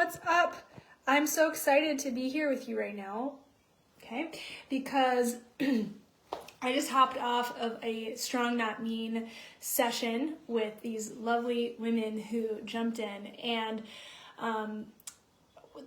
what's up? I'm so excited to be here with you right now, okay? Because I just hopped off of a Strong Not Mean session with these lovely women who jumped in, and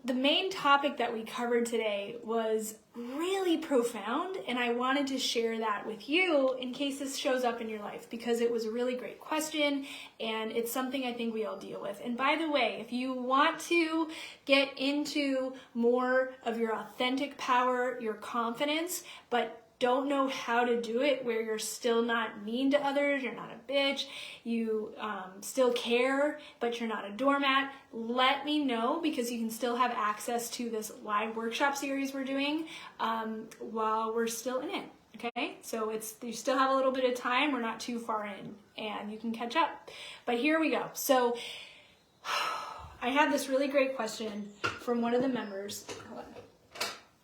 the main topic that we covered today was really profound, and I wanted to share that with you in case this shows up in your life, because it was a really great question and it's something I think we all deal with. And by the way, if you want to get into more of your authentic power, your confidence, but don't know how to do it where you're still not mean to others, you're not a bitch, you still care, but you're not a doormat, let me know, because you can still have access to this live workshop series we're doing while we're still in it, okay? So you still have a little bit of time, we're not too far in, and you can catch up. But here we go. So I had this really great question from one of the members. Hold on.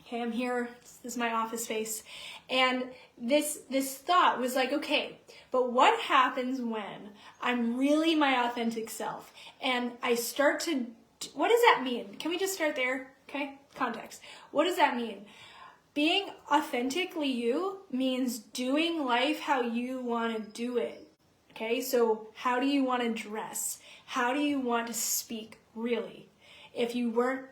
Okay, I'm here, this is my office space. And this thought was like, okay, but what happens when I'm really my authentic self and I start to, what does that mean? Can we just start there? Okay, context. What does that mean? Being authentically you means doing life how you want to do it. Okay, so how do you want to dress? How do you want to speak, really? If you weren't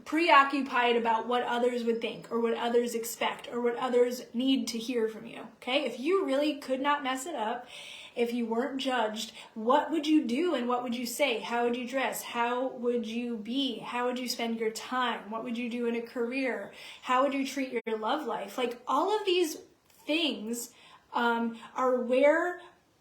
preoccupied about what others would think or what others expect or what others need to hear from you, okay? If you really could not mess it up, if you weren't judged, what would you do and what would you say? How would you dress? How would you be? How would you spend your time? What would you do in a career? How would you treat your love life? Like, all of these things are where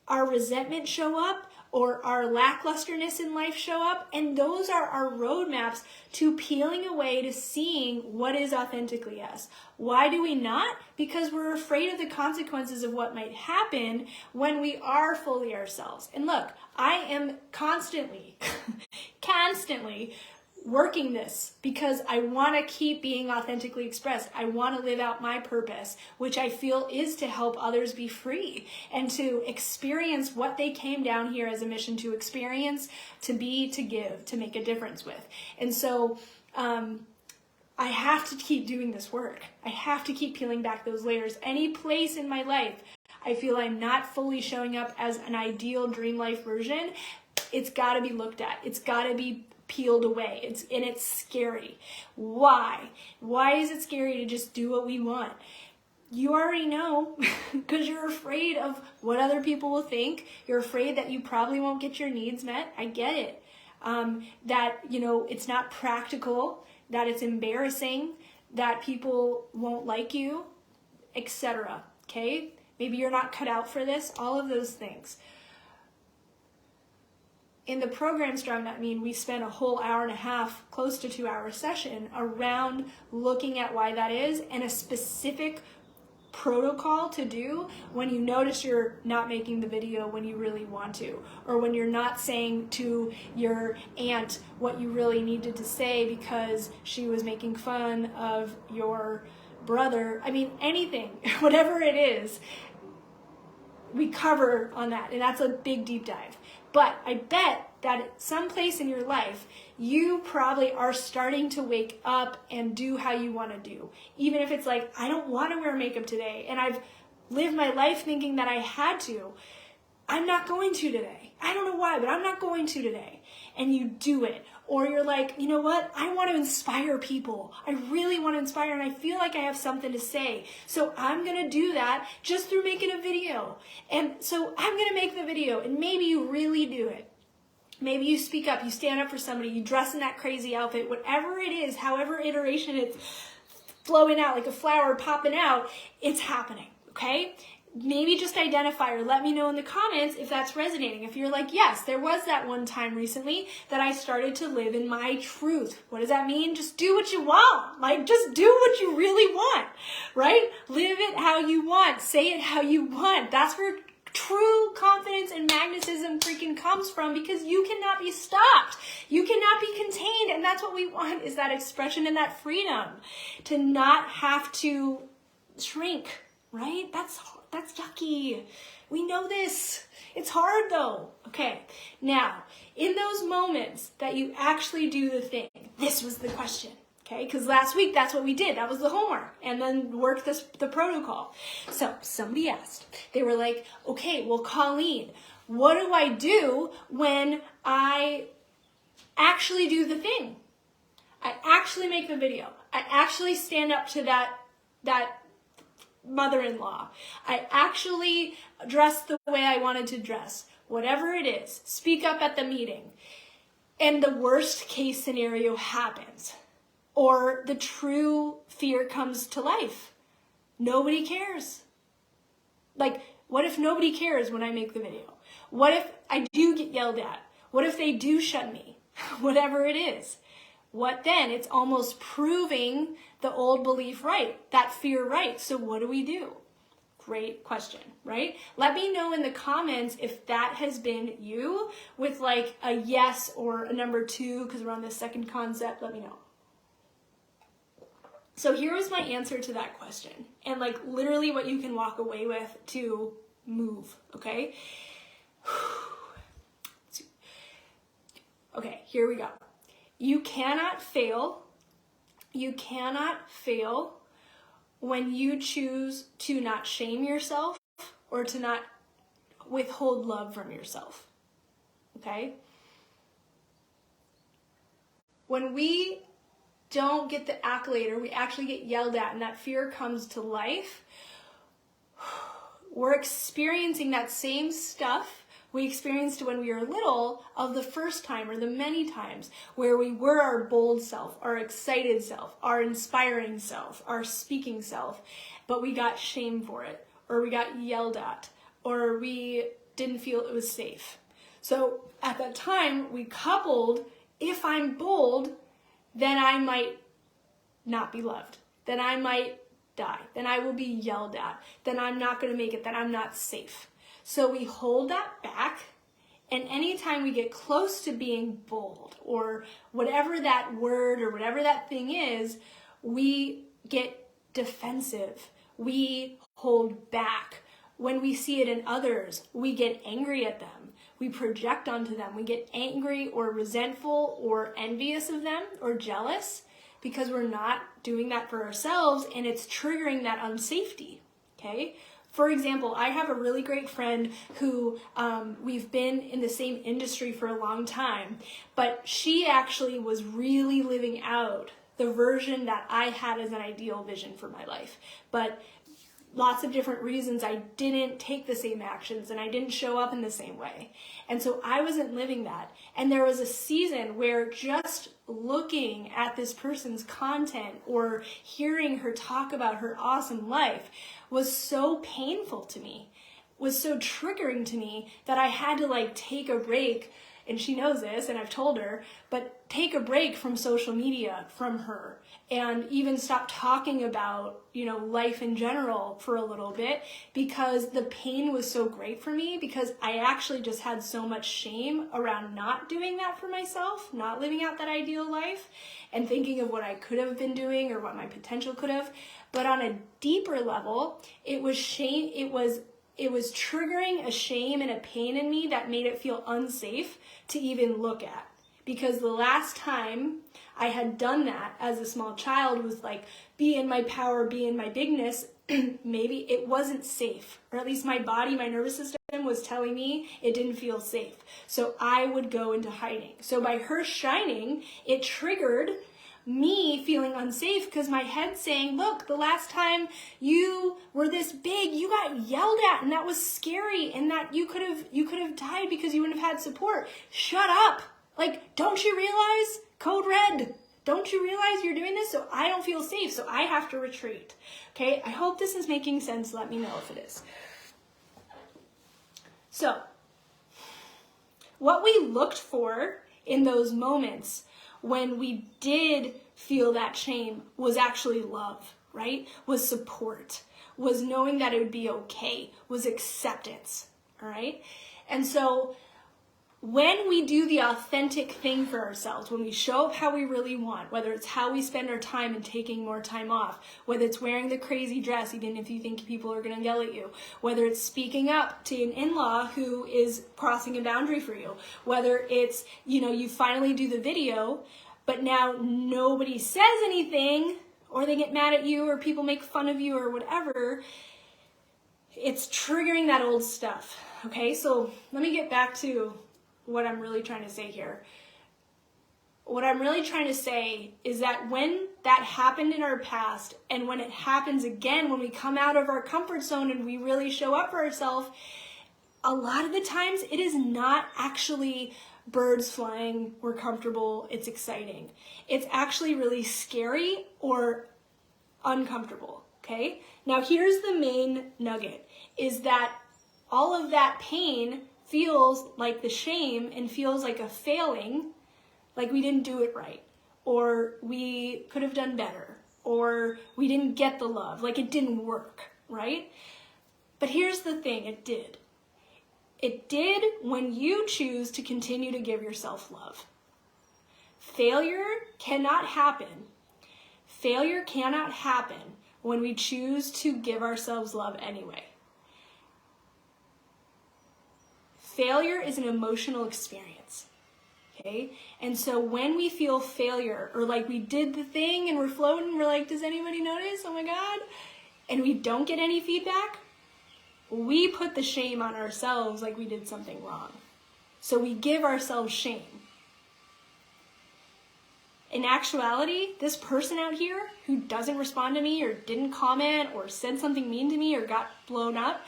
our resentment show up, or our lacklusterness in life show up, and those are our roadmaps to peeling away to seeing what is authentically us. Why do we not? Because we're afraid of the consequences of what might happen when we are fully ourselves. And look, I am constantly working this because I want to keep being authentically expressed. I want to live out my purpose, which I feel is to help others be free and to experience what they came down here as a mission to experience, to be, to give, to make a difference with. And so I have to keep doing this work. I have to keep peeling back those layers. Any place in my life I feel I'm not fully showing up as an ideal dream life version, it's got to be looked at. It's got to be peeled away. It's scary. Why? Why is it scary to just do what we want? You already know, because you're afraid of what other people will think. You're afraid that you probably won't get your needs met. I get it. That, it's not practical, that it's embarrassing, that people won't like you, etc. Okay? Maybe you're not cut out for this, all of those things. In the program Strong Not Mean, we spent a whole hour and a half, close to 2-hour session around looking at why that is, and a specific protocol to do when you notice you're not making the video when you really want to, or when you're not saying to your aunt what you really needed to say because she was making fun of your brother. I mean, anything, whatever it is, we cover on that, and that's a big deep dive. But I bet that at some place in your life, you probably are starting to wake up and do how you want to do. Even if it's like, I don't want to wear makeup today, and I've lived my life thinking that I had to. I'm not going to today. I don't know why, but I'm not going to today. And you do it. Or you're like, you know what? I want to inspire people. I really want to inspire, and I feel like I have something to say. So I'm going to do that just through making a video. And so I'm going to make the video, and maybe you really do it. Maybe you speak up, you stand up for somebody, you dress in that crazy outfit, whatever it is, however iteration it's flowing out like a flower popping out, it's happening, okay? Maybe just identify or let me know in the comments if that's resonating. If you're like, yes, there was that one time recently that I started to live in my truth. What does that mean? Just do what you want. Like, just do what you really want, right? Live it how you want. Say it how you want. That's where true confidence and magnetism freaking comes from, because you cannot be stopped. You cannot be contained. And that's what we want, is that expression and that freedom to not have to shrink, right? That's yucky. We know this. It's hard though. Okay, now, in those moments that you actually do the thing, this was the question, okay? Because last week, that's what we did. That was the homework. And then work the protocol. So somebody asked, they were like, okay, well, Colleen, what do I do when I actually do the thing? I actually make the video. I actually stand up to that mother-in-law. I actually dress the way I wanted to dress. Whatever it is, speak up at the meeting. And the worst case scenario happens. Or the true fear comes to life. Nobody cares. Like, what if nobody cares when I make the video? What if I do get yelled at? What if they do shun me? Whatever it is. What then? It's almost proving the old belief right, that fear right. So what do we do? Great question, right? Let me know in the comments if that has been you with like a yes or a number 2, because we're on the second concept. Let me know. So here was my answer to that question, and like literally what you can walk away with to move, okay? Okay, here we go. You cannot fail. You cannot fail when you choose to not shame yourself or to not withhold love from yourself, okay? When we don't get the accolade or we actually get yelled at and that fear comes to life, we're experiencing that same stuff we experienced when we were little of the first time or the many times where we were our bold self, our excited self, our inspiring self, our speaking self, but we got shamed for it, or we got yelled at, or we didn't feel it was safe. So at that time, we coupled, if I'm bold, then I might not be loved, then I might die, then I will be yelled at, then I'm not going to make it, then I'm not safe. So we hold that back, and anytime we get close to being bold or whatever that word or whatever that thing is, we get defensive. We hold back. When we see it in others, we get angry at them. We project onto them. We get angry or resentful or envious of them or jealous because we're not doing that for ourselves, and it's triggering that unsafety, okay? For example, I have a really great friend who we've been in the same industry for a long time, but she actually was really living out the version that I had as an ideal vision for my life. But lots of different reasons I didn't take the same actions and I didn't show up in the same way. And so I wasn't living that. And there was a season where just looking at this person's content or hearing her talk about her awesome life was so painful to me, was so triggering to me that I had to like take a break. And she knows this, and I've told her, but take a break from social media from her and even stop talking about, life in general for a little bit, because the pain was so great for me, because I actually just had so much shame around not doing that for myself, not living out that ideal life and thinking of what I could have been doing or what my potential could have. But on a deeper level, it was shame. It was triggering a shame and a pain in me that made it feel unsafe to even look at. Because the last time I had done that as a small child was like, be in my power, be in my bigness. Maybe it wasn't safe, or at least my body, my nervous system was telling me it didn't feel safe. So I would go into hiding. So by her shining, it triggered me feeling unsafe because my head's saying, look, the last time you were this big, you got yelled at and that was scary and that you could have died because you wouldn't have had support. Shut up. Like, don't you realize? Code red. Don't you realize you're doing this? So I don't feel safe, so I have to retreat. Okay, I hope this is making sense. Let me know if it is. So, what we looked for in those moments when we did feel that shame was actually love, right? Was support, was knowing that it would be okay, was acceptance, all right? And so when we do the authentic thing for ourselves, when we show up how we really want, whether it's how we spend our time and taking more time off, whether it's wearing the crazy dress even if you think people are going to yell at you, whether it's speaking up to an in-law who is crossing a boundary for you, whether it's, you finally do the video, but now nobody says anything, or they get mad at you, or people make fun of you, or whatever, it's triggering that old stuff. Okay, so let me get back to what I'm really trying to say here. What I'm really trying to say is that when that happened in our past, and when it happens again, when we come out of our comfort zone and we really show up for ourselves, a lot of the times it is not actually birds flying, we're comfortable, it's exciting. It's actually really scary or uncomfortable, okay? Now here's the main nugget, is that all of that pain feels like the shame and feels like a failing, like we didn't do it right, or we could have done better, or we didn't get the love, like it didn't work, right? But here's the thing, it did. It did when you choose to continue to give yourself love. Failure cannot happen. Failure cannot happen when we choose to give ourselves love anyway. Failure is an emotional experience, okay? And so when we feel failure, or like we did the thing and we're floating, we're like, does anybody notice? Oh my God. And we don't get any feedback, we put the shame on ourselves like we did something wrong. So we give ourselves shame. In actuality, this person out here who doesn't respond to me or didn't comment or said something mean to me or got blown up,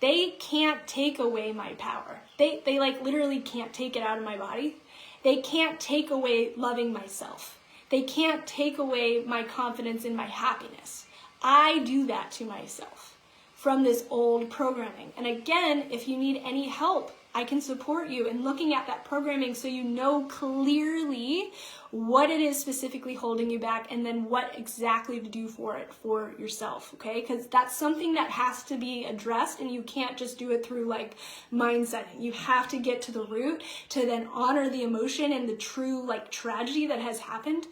they can't take away my power. They like literally can't take it out of my body. They can't take away loving myself. They can't take away my confidence in my happiness. I do that to myself from this old programming. And again, if you need any help, I can support you in looking at that programming so you know clearly what it is specifically holding you back and then what exactly to do for it for yourself, okay? Because that's something that has to be addressed, and you can't just do it through like mindsetting. You have to get to the root to then honor the emotion and the true like tragedy that has happened,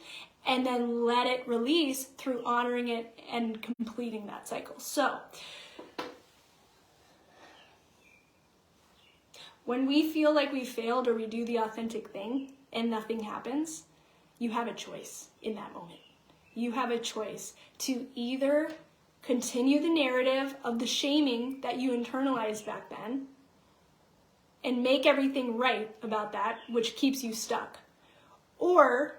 and then let it release through honoring it and completing that cycle. So when we feel like we failed or we do the authentic thing and nothing happens, you have a choice in that moment. You have a choice to either continue the narrative of the shaming that you internalized back then and make everything right about that, which keeps you stuck, or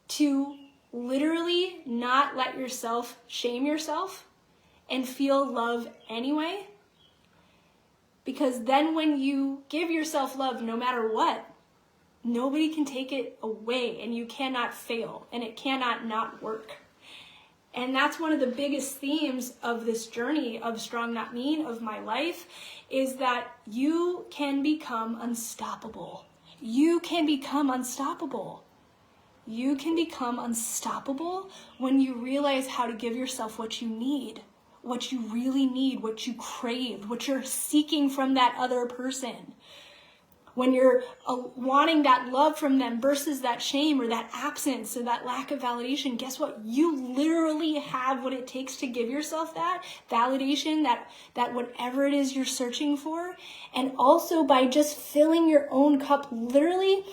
to literally not let yourself shame yourself and feel love anyway. Because then when you give yourself love, no matter what, nobody can take it away, and you cannot fail, and it cannot not work. And that's one of the biggest themes of this journey of Strong Not Mean, of my life, is that you can become unstoppable. You can become unstoppable. You can become unstoppable when you realize how to give yourself what you need. What you really need, what you crave, what you're seeking from that other person. When you're wanting that love from them versus that shame or that absence or that lack of validation, guess what? You literally have what it takes to give yourself that validation, that whatever it is you're searching for. And also by just filling your own cup literally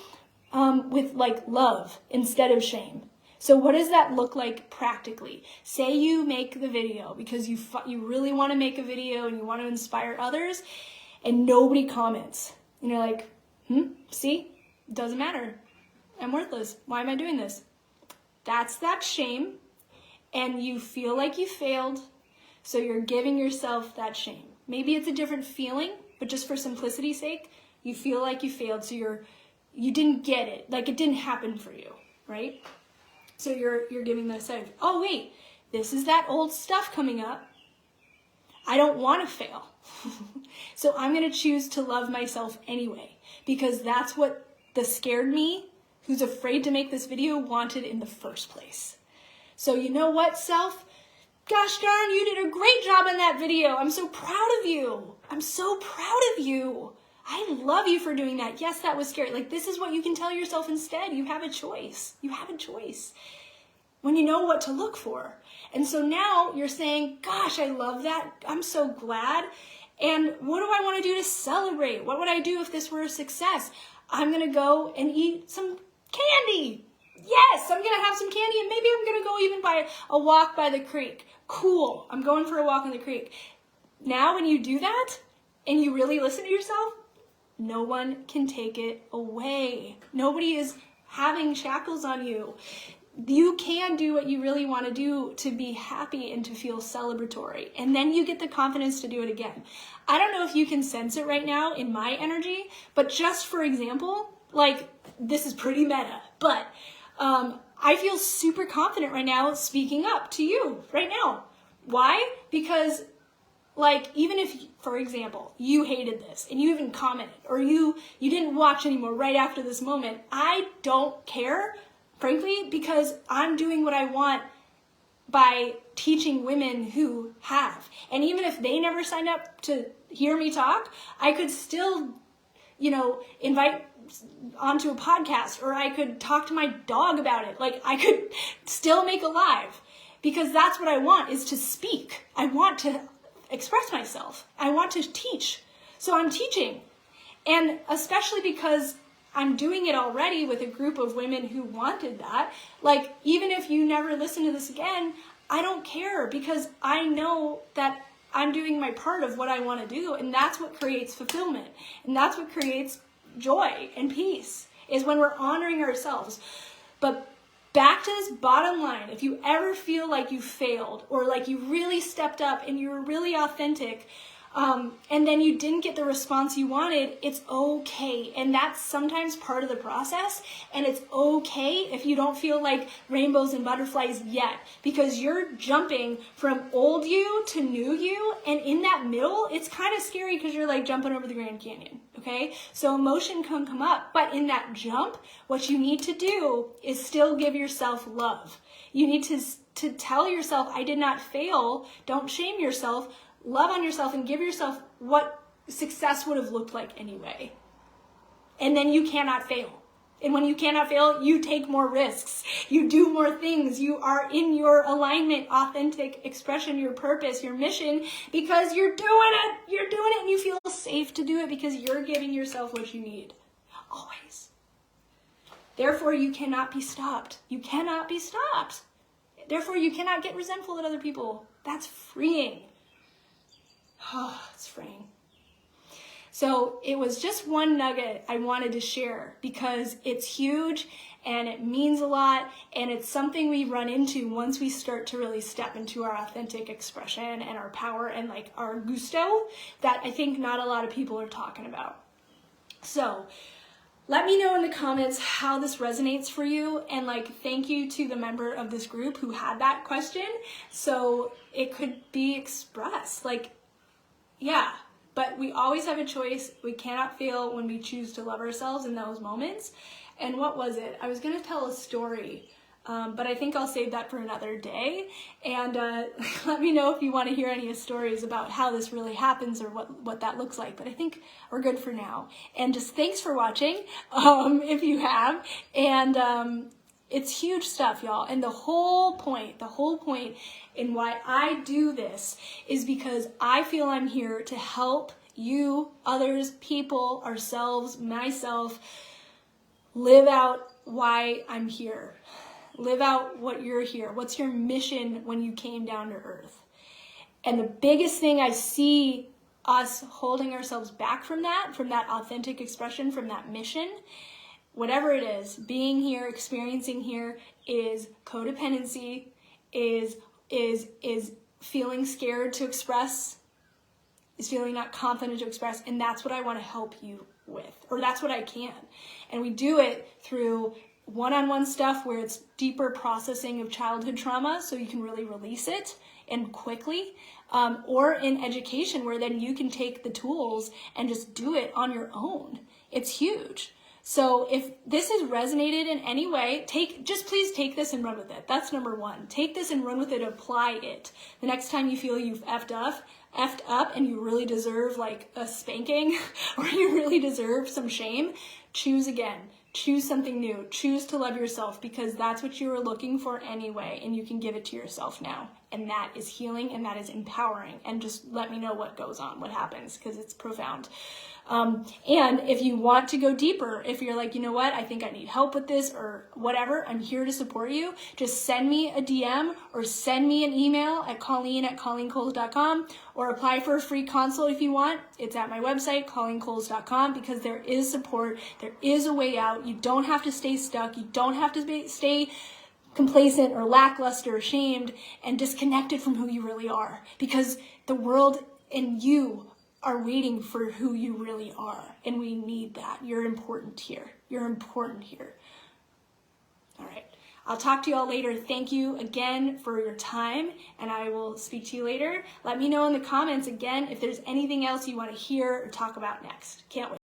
with like love instead of shame. So what does that look like practically? Say you make the video because you really want to make a video and you want to inspire others, and nobody comments. And you're like, see? Doesn't matter. I'm worthless. Why am I doing this? That's that shame, and you feel like you failed, so you're giving yourself that shame. Maybe it's a different feeling, but just for simplicity's sake, you feel like you failed, so you didn't get it. Like it didn't happen for you, right? So you're giving this out. Oh wait, this is that old stuff coming up. I don't want to fail. So I'm going to choose to love myself anyway, because that's what the scared me, who's afraid to make this video, wanted in the first place. So you know what, self? Gosh darn, you did a great job on that video. I'm so proud of you. I'm so proud of you. I love you for doing that. Yes, that was scary. Like, this is what you can tell yourself instead. You have a choice. You have a choice when you know what to look for. And so now you're saying, gosh, I love that. I'm so glad. And what do I want to do to celebrate? What would I do if this were a success? I'm going to go and eat some candy. Yes, I'm going to have some candy, and maybe I'm going to go even by a walk by the creek. Cool. I'm going for a walk on the creek. Now, when you do that and you really listen to yourself, no one can take it away. Nobody is having shackles on you. You can do what you really want to do to be happy and to feel celebratory. And then you get the confidence to do it again. I don't know if you can sense it right now in my energy, but just for example, like, this is pretty meta, but I feel super confident right now speaking up to you right now. Why? Because, like, even if, for example, you hated this and you even commented, or you didn't watch anymore right after this moment, I don't care, frankly, because I'm doing what I want by teaching women who have. And even if they never signed up to hear me talk, I could still, invite onto a podcast, or I could talk to my dog about it. Like, I could still make a live, because that's what I want, is to speak. I want to express myself. I want to teach. So I'm teaching. And especially because I'm doing it already with a group of women who wanted that. Like, even if you never listen to this again, I don't care, because I know that I'm doing my part of what I want to do. And that's what creates fulfillment. And that's what creates joy and peace, is when we're honoring ourselves. But back to this bottom line, if you ever feel like you failed, or like you really stepped up and you were really authentic, and then you didn't get the response you wanted, it's okay. And that's sometimes part of the process. And it's okay if you don't feel like rainbows and butterflies yet, because you're jumping from old you to new you. And in that middle, it's kind of scary, because you're like jumping over the Grand Canyon. Okay, so emotion can come up, but in that jump, what you need to do is still give yourself love. You need to tell yourself, I did not fail. Don't shame yourself. Love on yourself and give yourself what success would have looked like anyway. And then you cannot fail. And when you cannot fail, you take more risks. You do more things. You are in your alignment, authentic expression, your purpose, your mission, because you're doing it. You're doing it, and you feel safe to do it because you're giving yourself what you need. Always. Therefore, you cannot be stopped. You cannot be stopped. Therefore, you cannot get resentful at other people. That's freeing. Oh, it's freeing. So it was just one nugget I wanted to share, because it's huge and it means a lot, and it's something we run into once we start to really step into our authentic expression and our power and like our gusto, that I think not a lot of people are talking about. So let me know in the comments how this resonates for you, and like, thank you to the member of this group who had that question so it could be expressed. Like, yeah, but we always have a choice. We cannot fail when we choose to love ourselves in those moments. And what was it? I was going to tell a story, but I think I'll save that for another day. And let me know if you want to hear any stories about how this really happens, or what that looks like. But I think we're good for now. And just thanks for watching, if you have. And it's huge stuff, y'all. And the whole point in why I do this is because I feel I'm here to help you, others, people, ourselves, myself, live out why I'm here. Live out what you're here. What's your mission when you came down to earth? And the biggest thing I see us holding ourselves back from that authentic expression, from that mission, whatever it is, being here, experiencing here, is codependency, is feeling scared to express, is feeling not confident to express. And that's what I want to help you with, or that's what I can. And we do it through one-on-one stuff where it's deeper processing of childhood trauma, so you can really release it and quickly, or in education, where then you can take the tools and just do it on your own. It's huge. So if this has resonated in any way, please take this and run with it. That's number one. Take this and run with it, apply it. The next time you feel you've effed effed up and you really deserve like a spanking or you really deserve some shame, choose again. Choose something new. Choose to love yourself, because that's what you were looking for anyway, and you can give it to yourself now. And that is healing, and that is empowering. And just let me know what goes on, what happens, because it's profound. And if you want to go deeper, if you're like, you know what, I think I need help with this or whatever, I'm here to support you. Just send me a DM or send me an email at Colleen@ColleenColes.com, or apply for a free consult if you want. It's at my website, ColleenColes.com, because there is support. There is a way out. You don't have to stay stuck. You don't have to stay complacent or lackluster, ashamed, and disconnected from who you really are, because the world and you are waiting for who you really are, and we need that. You're important here. You're important here. All right. I'll talk to you all later. Thank you again for your time, and I will speak to you later. Let me know in the comments again if there's anything else you want to hear or talk about next. Can't wait.